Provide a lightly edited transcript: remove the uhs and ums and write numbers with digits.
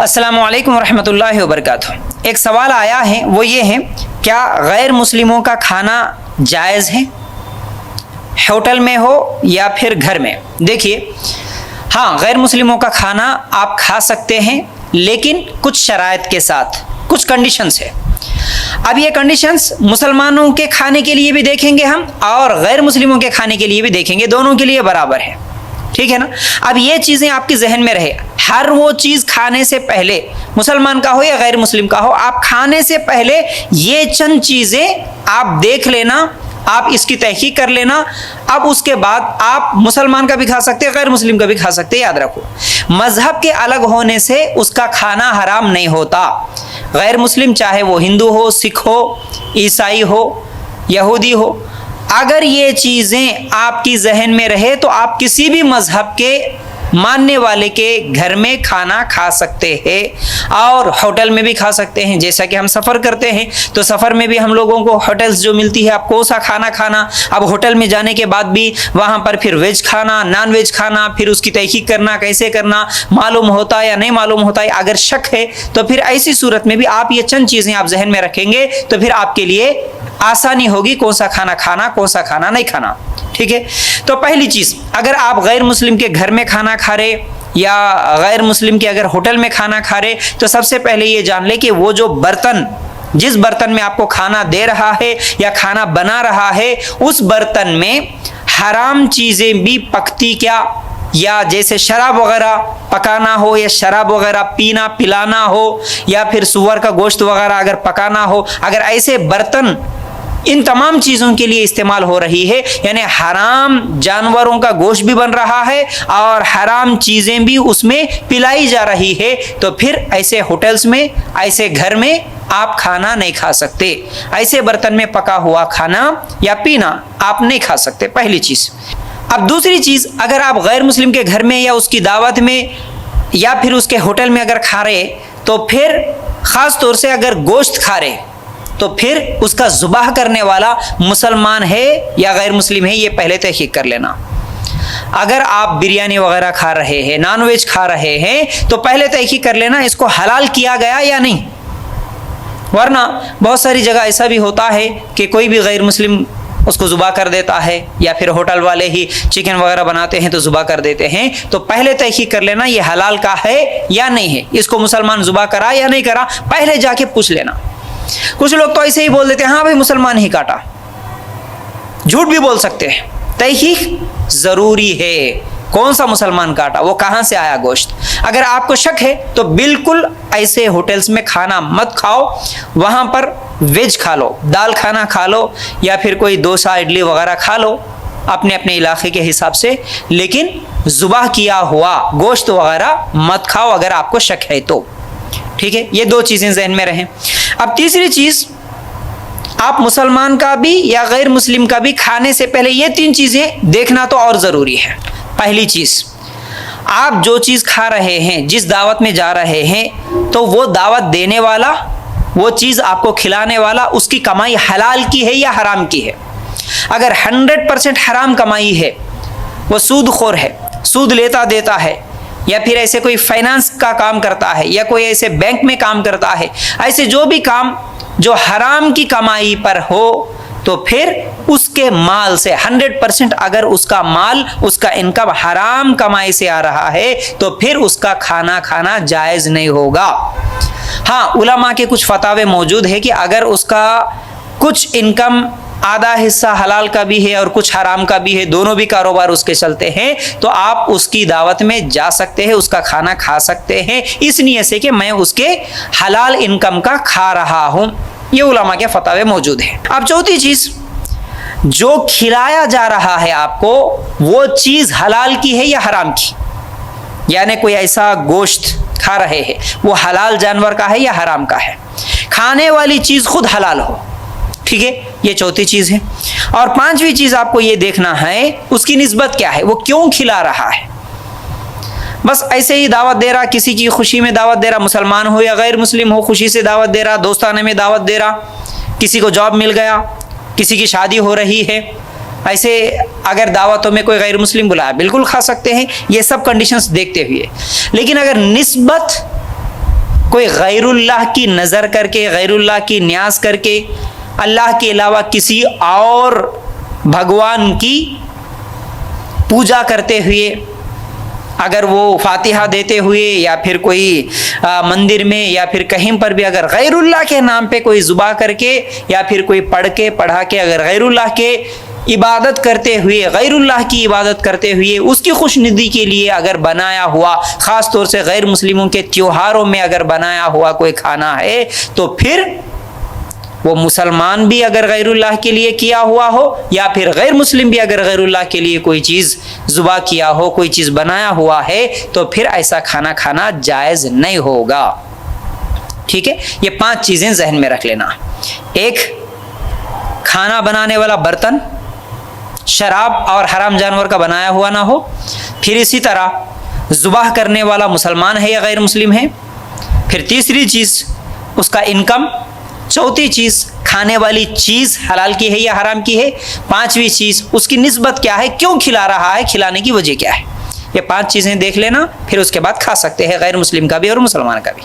السلام علیکم ورحمۃ اللہ وبرکاتہ۔ ایک سوال آیا ہے، وہ یہ ہے کیا غیر مسلموں کا کھانا جائز ہے، ہوٹل میں ہو یا پھر گھر میں؟ دیکھیے، ہاں غیر مسلموں کا کھانا آپ کھا سکتے ہیں، لیکن کچھ شرائط کے ساتھ، کچھ کنڈیشنز ہے۔ اب یہ کنڈیشنز مسلمانوں کے کھانے کے لیے بھی دیکھیں گے ہم، اور غیر مسلموں کے کھانے کے لیے بھی دیکھیں گے، دونوں کے لیے برابر ہے، ٹھیک ہے نا؟ اب یہ چیزیں آپ کے ذہن میں رہے، ہر وہ چیز کھانے سے پہلے، مسلمان کا ہو یا غیر مسلم کا ہو، آپ کھانے سے پہلے یہ چند چیزیں آپ دیکھ لینا، آپ اس کی تحقیق کر لینا۔ اب اس کے بعد آپ مسلمان کا بھی کھا سکتے ہیں، غیر مسلم کا بھی کھا سکتے ہیں۔ یاد رکھو، مذہب کے الگ ہونے سے اس کا کھانا حرام نہیں ہوتا۔ غیر مسلم چاہے وہ ہندو ہو، سکھ ہو، عیسائی ہو، یہودی ہو، اگر یہ چیزیں آپ کی ذہن میں رہے تو آپ کسی بھی مذہب کے ماننے والے کے گھر میں کھانا کھا سکتے ہیں، اور ہوٹل میں بھی کھا سکتے ہیں۔ جیسا کہ ہم سفر کرتے ہیں تو سفر میں بھی ہم لوگوں کو ہوٹلز جو ملتی ہے، آپ کون سا کھانا کھانا، اب ہوٹل میں جانے کے بعد بھی وہاں پر پھر ویج کھانا، نان ویج کھانا، پھر اس کی تحقیق کرنا کیسے کرنا، معلوم ہوتا ہے یا نہیں معلوم ہوتا ہے۔ اگر شک ہے تو پھر ایسی صورت میں بھی آپ یہ چند چیزیں آپ ذہن میں رکھیں گے تو پھر آپ کے لیے آسانی ہوگی کون سا کھانا کھانا، کون سا کھانا نہیں کھانا، ٹھیک ہے؟ تو پہلی چیز، اگر آپ غیر مسلم کے گھر میں کھانا کھا رہے یا غیر مسلم کے اگر ہوٹل میں کھانا کھا رہے، تو سب سے پہلے یہ جان لے کہ وہ جو برتن، جس برتن میں آپ کو کھانا دے رہا ہے یا کھانا بنا رہا ہے، اس برتن میں حرام چیزیں بھی پکتی کیا، یا جیسے شراب وغیرہ پکانا ہو، یا شراب وغیرہ پینا پلانا ہو، یا پھر سور کا گوشت وغیرہ اگر پکانا ہو، اگر ایسے برتن ان تمام چیزوں کے لیے استعمال ہو رہی ہے، یعنی حرام جانوروں کا گوشت بھی بن رہا ہے اور حرام چیزیں بھی اس میں پلائی جا رہی ہے، تو پھر ایسے ہوٹلز میں، ایسے گھر میں آپ کھانا نہیں کھا سکتے۔ ایسے برتن میں پکا ہوا کھانا یا پینا آپ نہیں کھا سکتے، پہلی چیز۔ اب دوسری چیز، اگر آپ غیر مسلم کے گھر میں یا اس کی دعوت میں یا پھر اس کے ہوٹل میں اگر کھا رہے، تو پھر خاص طور سے اگر گوشت کھا رہے تو پھر اس کا ذبح کرنے والا مسلمان ہے یا غیر مسلم ہے، یہ پہلے تحقیق کر لینا۔ اگر آپ بریانی وغیرہ کھا رہے ہیں، نان ویج کھا رہے ہیں، تو پہلے تحقیق کر لینا اس کو حلال کیا گیا یا نہیں، ورنہ بہت ساری جگہ ایسا بھی ہوتا ہے کہ کوئی بھی غیر مسلم اس کو ذبح کر دیتا ہے، یا پھر ہوٹل والے ہی چکن وغیرہ بناتے ہیں تو ذبح کر دیتے ہیں۔ تو پہلے تحقیق کر لینا یہ حلال کا ہے یا نہیں ہے، اس کو مسلمان ذبح کرا یا نہیں کرا، پہلے جا کے پوچھ لینا۔ کچھ لوگ تو ایسے ہی بول دیتے ہیں ہاں بھائی مسلمان ہی کاٹا، جھوٹ بھی بول سکتے ہیں۔ تحقیق ضروری ہے، کون سا مسلمان کاٹا، وہ کہاں سے آیا گوشت۔ اگر آپ کو شک ہے تو بالکل ایسے ہوٹلز میں کھانا مت کھاؤ، وہاں پر ویج کھا لو، دال کھانا کھا لو، یا پھر کوئی ڈوسا اڈلی وغیرہ کھا لو اپنے اپنے علاقے کے حساب سے، لیکن ذبح کیا ہوا گوشت وغیرہ مت کھاؤ اگر آپ کو شک ہے تو، ٹھیک ہے؟ یہ دو چیزیں ذہن میں رہیں۔ اب تیسری چیز، آپ مسلمان کا بھی یا غیر مسلم کا بھی کھانے سے پہلے یہ تین چیزیں دیکھنا تو اور ضروری ہے۔ پہلی چیز، آپ جو چیز کھا رہے ہیں، جس دعوت میں جا رہے ہیں، تو وہ دعوت دینے والا، وہ چیز آپ کو کھلانے والا، اس کی کمائی حلال کی ہے یا حرام کی ہے۔ اگر 100% حرام کمائی ہے، وہ سود خور ہے، سود لیتا دیتا ہے، یا پھر ایسے کوئی فائنانس کا کام کرتا ہے، یا کوئی ایسے بینک میں کام کرتا ہے، ایسے جو بھی کام جو حرام کی کمائی پر ہو، تو پھر اس کے مال سے 100% اگر اس کا مال، اس کا انکم حرام کمائی سے آ رہا ہے، تو پھر اس کا کھانا کھانا جائز نہیں ہوگا۔ ہاں علماء کے کچھ فتاوے موجود ہے کہ اگر اس کا کچھ انکم آدھا حصہ حلال کا بھی ہے اور کچھ حرام کا بھی ہے، دونوں بھی کاروبار اس کے چلتے ہیں، تو آپ اس کی دعوت میں جا سکتے ہیں، اس کا کھانا کھا سکتے ہیں، اس نیت سے کہ میں اس کے حلال انکم کا کھا رہا ہوں۔ یہ علماء کے فتاوے موجود ہیں۔ اب چوتھی چیز، جو کھلایا جا رہا ہے آپ کو، وہ چیز حلال کی ہے یا حرام کی، یعنی کوئی ایسا گوشت کھا رہے ہیں وہ حلال جانور کا ہے یا حرام کا ہے، کھانے والی چیز خود حلال ہو، ٹھیک ہے؟ یہ چوتھی چیز ہے۔ اور پانچویں چیز آپ کو یہ دیکھنا ہے اس کی نسبت کیا ہے، وہ کیوں کھلا رہا ہے۔ بس ایسے ہی دعوت دے رہا، کسی کی خوشی میں دعوت دے رہا، مسلمان ہو یا غیر مسلم ہو، خوشی سے دعوت دے رہا، دوستانے میں دعوت دے رہا، کسی کو جاب مل گیا، کسی کی شادی ہو رہی ہے، ایسے اگر دعوتوں میں کوئی غیر مسلم بلایا بالکل کھا سکتے ہیں، یہ سب کنڈیشنز دیکھتے ہوئے۔ لیکن اگر نسبت کوئی غیر اللہ کی نظر کر کے، غیر اللہ کی نیاز کر کے، اللہ کے علاوہ کسی اور بھگوان کی پوجا کرتے ہوئے، اگر وہ فاتحہ دیتے ہوئے یا پھر کوئی مندر میں یا پھر کہیں پر بھی اگر غیر اللہ کے نام پہ کوئی ذبح کر کے یا پھر کوئی پڑھا کے اگر غیر اللہ کے عبادت کرتے ہوئے، غیر اللہ کی عبادت کرتے ہوئے اس کی خوش ندی کے لیے اگر بنایا ہوا، خاص طور سے غیر مسلموں کے تیوہاروں میں اگر بنایا ہوا کوئی کھانا ہے، تو پھر وہ مسلمان بھی اگر غیر اللہ کے لیے کیا ہوا ہو یا پھر غیر مسلم بھی اگر غیر اللہ کے لیے کوئی چیز ذبح کیا ہو، کوئی چیز بنایا ہوا ہے، تو پھر ایسا کھانا کھانا جائز نہیں ہوگا۔ ٹھیک ہے، یہ 5 چیزیں ذہن میں رکھ لینا۔ ایک، کھانا بنانے والا برتن شراب اور حرام جانور کا بنایا ہوا نہ ہو۔ پھر اسی طرح ذبح کرنے والا مسلمان ہے یا غیر مسلم ہے۔ پھر تیسری چیز اس کا انکم۔ چوتھی چیز کھانے والی چیز حلال کی ہے یا حرام کی ہے۔ 5ویں چیز اس کی نسبت کیا ہے، کیوں کھلا رہا ہے، کھلانے کی وجہ کیا ہے۔ یہ 5 چیزیں دیکھ لینا، پھر اس کے بعد کھا سکتے ہیں غیر مسلم کا بھی اور مسلمان کا بھی۔